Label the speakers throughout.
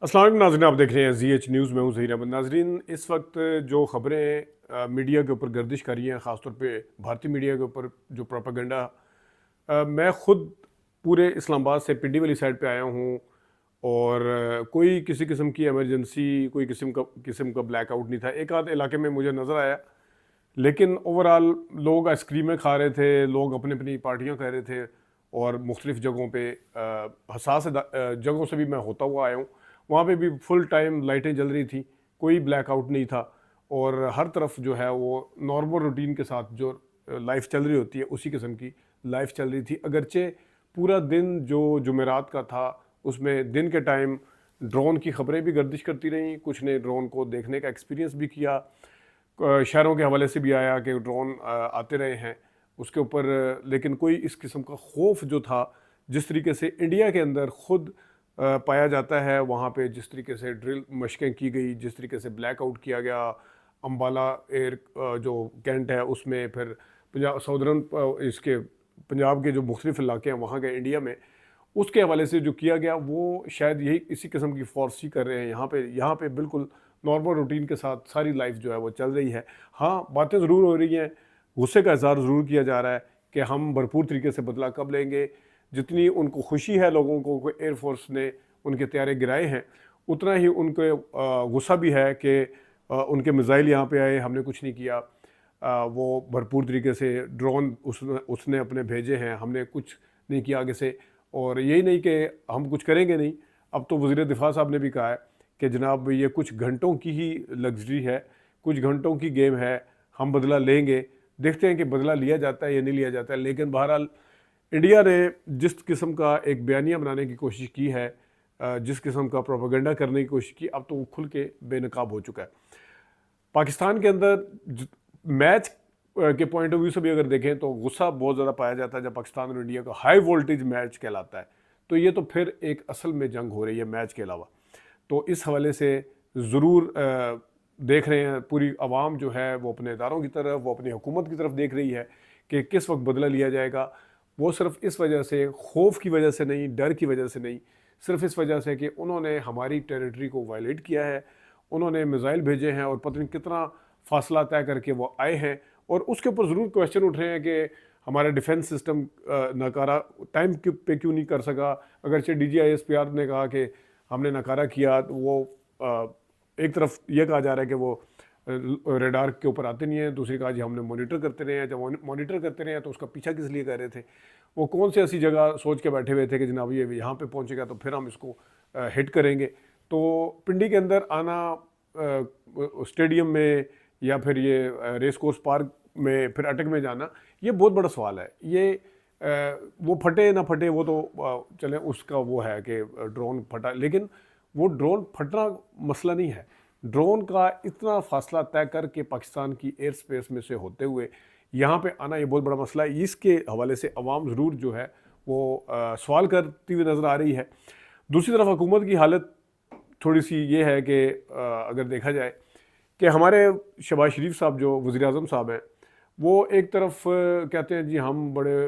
Speaker 1: अस्सलाम वालेकुम नाज़रीन, आप देख रहे हैं ZH न्यूज़ में हूँ ज़हीर अहमद। नाज़रीन, इस वक्त जो ख़बरें मीडिया के ऊपर गर्दिश कर रही हैं, ख़ासतौर पे भारतीय मीडिया के ऊपर जो प्रोपेगेंडा, मैं ख़ुद पूरे इस्लामाबाद से पिंडी वाली साइड पे आया हूँ और कोई किसी किस्म की इमरजेंसी, कोई किस्म का ब्लैकआउट नहीं था। एक आध इलाके में मुझे नज़र आया, लेकिन ओवरऑल लोग आइसक्रीमें खा रहे थे, लोग अपनी अपनी पार्टियाँ कर रहे थे और मुख्तलिफ़ जगहों पे हसास जगहों से भी मैं होता हुआ आया हूँ। वहाँ पे भी फुल टाइम लाइटें जल रही थी, कोई ब्लैकआउट नहीं था और हर तरफ जो है वो नॉर्मल रूटीन के साथ जो लाइफ चल रही होती है उसी किस्म की लाइफ चल रही थी। अगरचे पूरा दिन जो जुमेरात का था उसमें दिन के टाइम ड्रोन की खबरें भी गर्दिश करती रहीं, कुछ ने ड्रोन को देखने का एक्सपीरियंस भी किया। शहरों के हवाले से भी आया कि ड्रोन आते रहे हैं उसके ऊपर, लेकिन कोई इस किस्म का खौफ जो था, जिस तरीके से इंडिया के अंदर खुद पाया जाता है, वहाँ पे जिस तरीके से ड्रिल मशकें की गई, जिस तरीके से ब्लैकआउट किया गया, अम्बाला एयर जो कैंट है उसमें, फिर पंजाब साउदर्न इसके पंजाब के जो मुख्तलिफ इलाके हैं वहाँ के इंडिया में, उसके हवाले से जो किया गया वो शायद यही इसी किस्म की फोर्स ही कर रहे हैं। यहाँ पे बिल्कुल नॉर्मल रूटीन के साथ सारी लाइफ जो है वो चल रही है। हाँ, बातें ज़रूर हो रही हैं, गुस्से का इज़हार ज़रूर किया जा रहा है कि हम भरपूर तरीके से बदला कब लेंगे। जितनी उनको खुशी है लोगों को एयरफोर्स ने उनके तैयारे गिराए हैं, उतना ही उनको गुस्सा भी है कि उनके मिज़ाइल यहाँ पे आए, हमने कुछ नहीं किया। वो भरपूर तरीके से ड्रोन उसने अपने भेजे हैं, हमने कुछ नहीं किया आगे से। और यही नहीं कि हम कुछ करेंगे नहीं, अब तो वज़ीर दिफ़ा साहब ने भी कहा है कि जनाब ये कुछ घंटों की ही लग्जरी है, कुछ घंटों की गेम है, हम बदला लेंगे। देखते हैं कि बदला लिया जाता है या नहीं लिया जाता है। लेकिन बहरहाल इंडिया ने जिस किस्म का एक बयानिया बनाने की कोशिश की है, जिस किस्म का प्रोपेगेंडा करने की कोशिश की, अब तो वो खुल के बेनकाब हो चुका है। पाकिस्तान के अंदर मैच के पॉइंट ऑफ व्यू से भी अगर देखें तो गुस्सा बहुत ज़्यादा पाया जाता है जब पाकिस्तान और इंडिया का हाई वोल्टेज मैच कहलाता है। तो ये तो फिर एक असल में जंग हो रही है मैच के अलावा। तो इस हवाले से ज़रूर देख रहे हैं, पूरी आवाम जो है वो अपने इदारों की तरफ, वो अपनी हुकूमत की तरफ देख रही है कि किस वक्त बदला लिया जाएगा। वो सिर्फ इस वजह से, खौफ की वजह से नहीं, डर की वजह से नहीं, सिर्फ इस वजह से कि उन्होंने हमारी टेरिटरी को वायलेट किया है, उन्होंने मिज़ाइल भेजे हैं और पता नहीं कितना फासला तय करके वो आए हैं। और उसके ऊपर ज़रूर क्वेश्चन उठ रहे हैं कि हमारा डिफेंस सिस्टम नकारा टाइम पे क्यों नहीं कर सका। अगरचे DGISPR ने कहा कि हमने नकारा किया, तो वो एक तरफ ये कहा जा रहा है कि वो रेडार के ऊपर आते नहीं हैं, दूसरी कहा जी हमने मॉनिटर करते रहे हैं। जब मॉनिटर करते रहे हैं तो उसका पीछा किस लिए कर रहे थे? वो कौन सी ऐसी जगह सोच के बैठे हुए थे कि जनाब ये यहाँ पे पहुँचेगा तो फिर हम इसको हिट करेंगे। तो पिंडी के अंदर आना, स्टेडियम में या फिर ये रेस कोर्स पार्क में फिर अटक में जाना, ये बहुत बड़ा सवाल है। ये वो फटे ना फटे वो तो चले उसका वो है कि ड्रोन फटा, लेकिन वो ड्रोन फटना मसला नहीं है। ड्रोन का इतना फासला तय करके पाकिस्तान की एयर स्पेस में से होते हुए यहाँ पे आना, ये बहुत बड़ा मसला है। इसके हवाले से अवाम ज़रूर जो है वो सवाल करती हुई नज़र आ रही है। दूसरी तरफ हुकूमत की हालत थोड़ी सी ये है कि अगर देखा जाए कि हमारे शहबाज शरीफ साहब जो वज़ीर आज़म साहब हैं, वो एक तरफ कहते हैं जी हम बड़े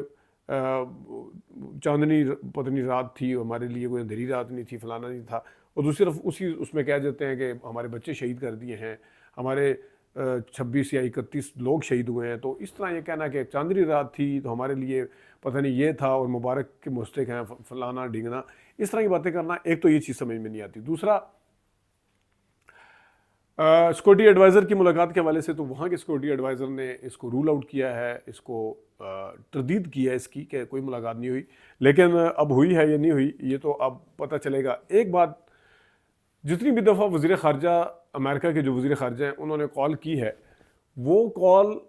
Speaker 1: चांदनी पतनी रात थी, हमारे लिए कोई अंधेरी रात नहीं थी, फलाना नहीं था। और दूसरी तरफ उसी उसमें कह देते हैं कि हमारे बच्चे शहीद कर दिए हैं, हमारे 26 या 31 लोग शहीद हुए हैं। तो इस तरह ये कहना कि चांदनी रात थी तो हमारे लिए पता नहीं ये था और मुबारक के मुस्तक हैं, फलाना ढींगना, इस तरह की बातें करना, एक तो ये चीज़ समझ में नहीं आती। दूसरा, सिक्योरिटी एडवाइज़र की मुलाकात के हवाले से, तो वहाँ के सिक्योरिटी एडवाइज़र ने इसको रूल आउट किया है, इसको तरदीद की है इसकी कि कोई मुलाकात नहीं हुई। लेकिन अब हुई है या नहीं हुई ये तो अब पता चलेगा। एक बात, जितनी भी दफ़ा वज़ीर ख़ारजा, अमेरिका के जो वज़ीर ख़ारजा हैं, उन्होंने कॉल की है, वो कॉल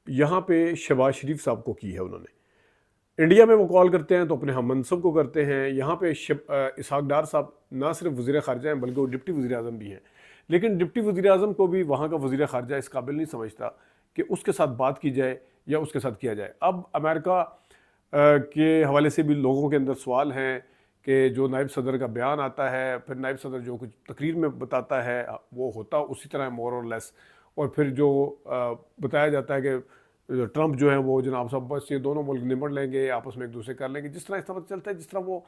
Speaker 1: यहाँ पे शहबाज शरीफ साहब को की है उन्होंने। इंडिया में वो कॉल करते हैं तो अपने हम मनसब को करते हैं। यहाँ पे इसहाक डार साहब ना सिर्फ वज़ीर ख़ारजा हैं बल्कि वो डिप्टी वज़ीर आज़म भी हैं। लेकिन डिप्टी वज़ीर आज़म को भी वहाँ का वज़ीर ख़ारजा इस काबिल नहीं समझता कि उसके साथ बात की जाए या उसके साथ किया जाए। अब अमेरिका के हवाले से भी लोगों के अंदर सवाल हैं कि जो नायब सदर का बयान आता है, फिर नायब सदर जो कुछ तकरीर में बताता है वो होता उसी तरह है मोर और लेस। और फिर जो बताया जाता है कि ट्रंप जो है वो जनाब साहब बस ये दोनों मुल्क निपट लेंगे, आपस में एक दूसरे कर लेंगे, जिस तरह इस तरह चलता है, जिस तरह वो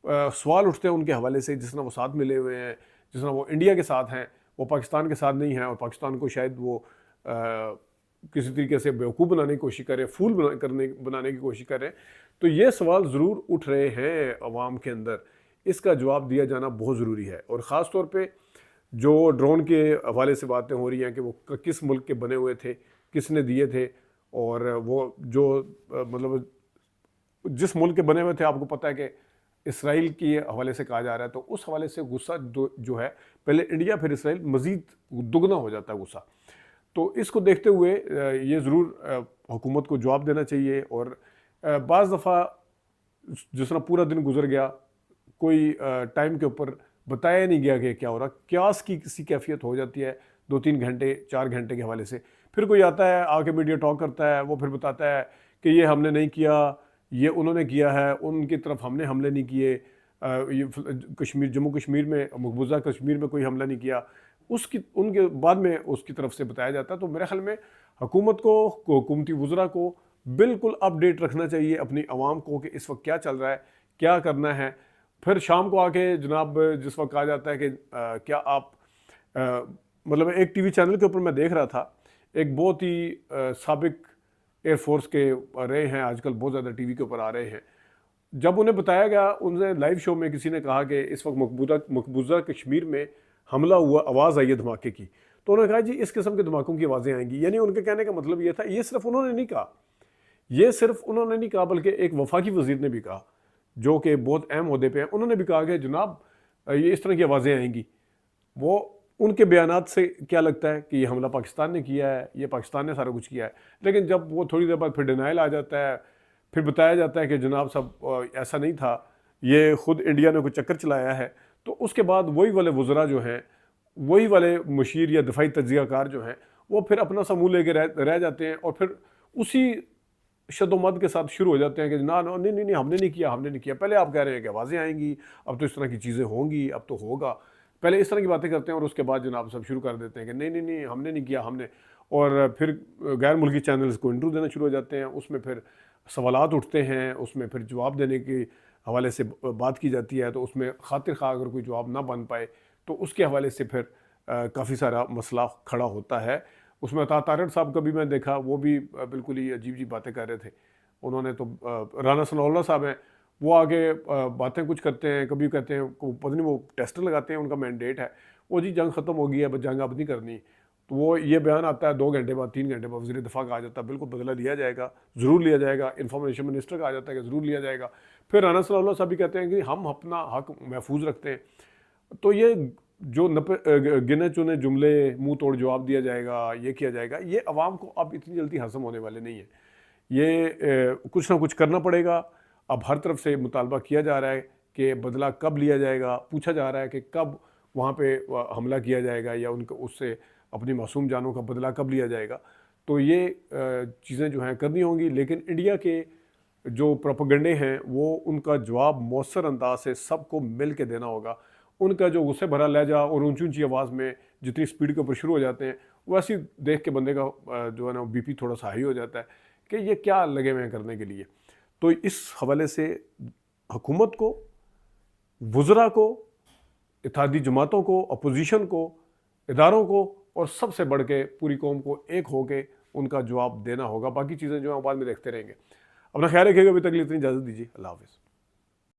Speaker 1: सवाल उठते हैं उनके हवाले से, जिस तरह वो साथ मिले हुए हैं, जिस तरह वो इंडिया के साथ हैं वो पाकिस्तान के साथ नहीं हैं, और पाकिस्तान को शायद वो किसी तरीके से बेवकूफ़ बनाने की कोशिश करें, फूल बनाने की कोशिश करें। तो ये सवाल ज़रूर उठ रहे हैं अवाम के अंदर, इसका जवाब दिया जाना बहुत ज़रूरी है। और ख़ास तौर पे जो ड्रोन के हवाले से बातें हो रही हैं कि वो किस मुल्क के बने हुए थे, किसने दिए थे, और वो जो मतलब जिस मुल्क के बने हुए थे, आपको पता है कि इसराइल के हवाले से कहा जा रहा है, तो उस हवाले से गुस्सा जो है, पहले इंडिया फिर इसराइल, मज़ीद दुगना हो जाता है गुस्सा। तो इसको देखते हुए ये ज़रूर हुकूमत को जवाब देना चाहिए। और बाज़ दफ़ा जिस तरह पूरा दिन गुजर गया, कोई टाइम के ऊपर बताया नहीं गया कि क्या हो रहा, क्यास की किसी कैफियत हो जाती है 2-3 घंटे 4 घंटे के हवाले से। फिर कोई आता है आके मीडिया टॉक करता है, वो फिर बताता है कि ये हमने नहीं किया, ये उन्होंने किया है, उनकी तरफ हमने हमले नहीं किए, ये कश्मीर, जम्मू कश्मीर में, मकबूजा कश्मीर में कोई हमला नहीं किया, उसकी उनके बाद में उसकी तरफ से बताया जाता है। तो मेरे ख्याल में हुकूमत को, हुकूमती वज़रा को बिल्कुल अपडेट रखना चाहिए अपनी आवाम को कि इस वक्त क्या चल रहा है, क्या करना है। फिर शाम को आके जनाब जिस वक्त कहा जाता है कि क्या आप मतलब एक टीवी चैनल के ऊपर मैं देख रहा था, एक बहुत ही साबिक एयरफोर्स के रहे हैं, आजकल बहुत ज़्यादा टीवी के ऊपर आ रहे हैं। जब उन्हें बताया गया, उनसे लाइव शो में किसी ने कहा कि इस वक्त मकबूजा कश्मीर में हमला हुआ, आवाज़ आई है धमाके की, तो उन्होंने कहा जी इस किस्म के धमाकों की आवाज़ें आएंगी। यानी उनके कहने का मतलब ये था, ये सिर्फ उन्होंने नहीं कहा, ये सिर्फ उन्होंने नहीं कहा, बल्कि एक वफाकी वज़ीर ने भी कहा जो कि बहुत अहम ओहदे पे हैं, उन्होंने भी कहा कि जनाब ये इस तरह की आवाज़ें आएंगी। वो उनके बयानात से क्या लगता है कि ये हमला पाकिस्तान ने किया है, ये पाकिस्तान ने सारा कुछ किया है। लेकिन जब वो थोड़ी देर बाद फिर डिनाइल आ जाता है, फिर बताया जाता है कि जनाब साहब ऐसा नहीं था, ये ख़ुद इंडिया ने कोई चक्कर चलाया है, तो उसके बाद वही वाले वज़रा जो हैं, वही वाले मुशीर या दफाई तज्ज़ियाकार जो हैं, वो फिर अपना सा मुँह लेके रह जाते हैं, और फिर उसी शदोमत के साथ शुरू हो जाते हैं कि ना ना नहीं नहीं नहीं हमने नहीं किया, हमने नहीं किया। पहले आप कह रहे हैं कि आवाज़ें आएंगी, अब तो इस तरह की चीज़ें होंगी, अब तो होगा। पहले इस तरह की बातें करते हैं और उसके बाद जनाब सब शुरू कर देते हैं कि नहीं नहीं नहीं हमने नहीं किया, हमने। और फिर गैर मुल्की चैनल्स को इंटरव्यू देना शुरू हो जाते हैं, उसमें फिर सवालात उठते हैं, उसमें फिर जवाब देने के हवाले से बात की जाती है। तो उसमें खातिर खा अगर कोई जवाब ना बन पाए तो उसके हवाले से फिर काफ़ी सारा मसला खड़ा होता है। उसमें तारड़ साहब का भी मैं देखा, वो भी बिल्कुल ही अजीब अजीब बातें कर रहे थे। उन्होंने तो राना सनाउल्लाह साहब हैं, वो आगे बातें कुछ करते हैं, कभी कहते हैं पता नहीं वो टेस्टर लगाते हैं, उनका मैंडेट है वो जी जंग ख़त्म हो गई है, बस जंग अब नहीं करनी। तो वो ये बयान आता है 2 घंटे बाद 3 घंटे बाद वज़ीर दिफ़ा का आ जाता है बिल्कुल बदला लिया जाएगा, ज़रूर लिया जाएगा। इंफॉर्मेशन मिनिस्टर का आ जाता है कि ज़रूर लिया जाएगा। फिर राना सनाउल्लाह साहब भी कहते हैं कि हम अपना हक महफूज रखते हैं। तो ये जो गिने चुने जुमले, मुंह तोड़ जवाब दिया जाएगा, ये किया जाएगा, ये अवाम को अब इतनी जल्दी हज़म होने वाले नहीं है। ये कुछ ना कुछ करना पड़ेगा। अब हर तरफ से मुतालबा किया जा रहा है कि बदला कब लिया जाएगा, पूछा जा रहा है कि कब वहाँ पे हमला किया जाएगा या उनको उससे अपनी मासूम जानों का बदला कब लिया जाएगा। तो ये चीज़ें जो हैं करनी होंगी, लेकिन इंडिया के जो प्रोपेगेंडे हैं वो उनका जवाब मौसर अंदाज से सबको मिल के देना होगा। उनका जो गुस्से भरा लहजा और ऊंची ऊंची आवाज़ में जितनी स्पीड के ऊपर शुरू हो जाते हैं, वैसे ही देख के बंदे का जो है ना बीपी थोड़ा सा हाई हो जाता है कि ये क्या लगे हुए हैं करने के लिए। तो इस हवाले से हुकूमत को, वज़रा को, इत्तेहादी जमातों को, अपोजिशन को, इदारों को और सबसे बढ़ के पूरी कौम को एक होके उनका जवाब देना होगा। बाकी चीज़ें जो हैं बाद में देखते रहेंगे। अपना ख्याल रखिएगा। अभी तक के लिए इतनी इजाज़त दीजिए। अल्लाह हाफ़िज़।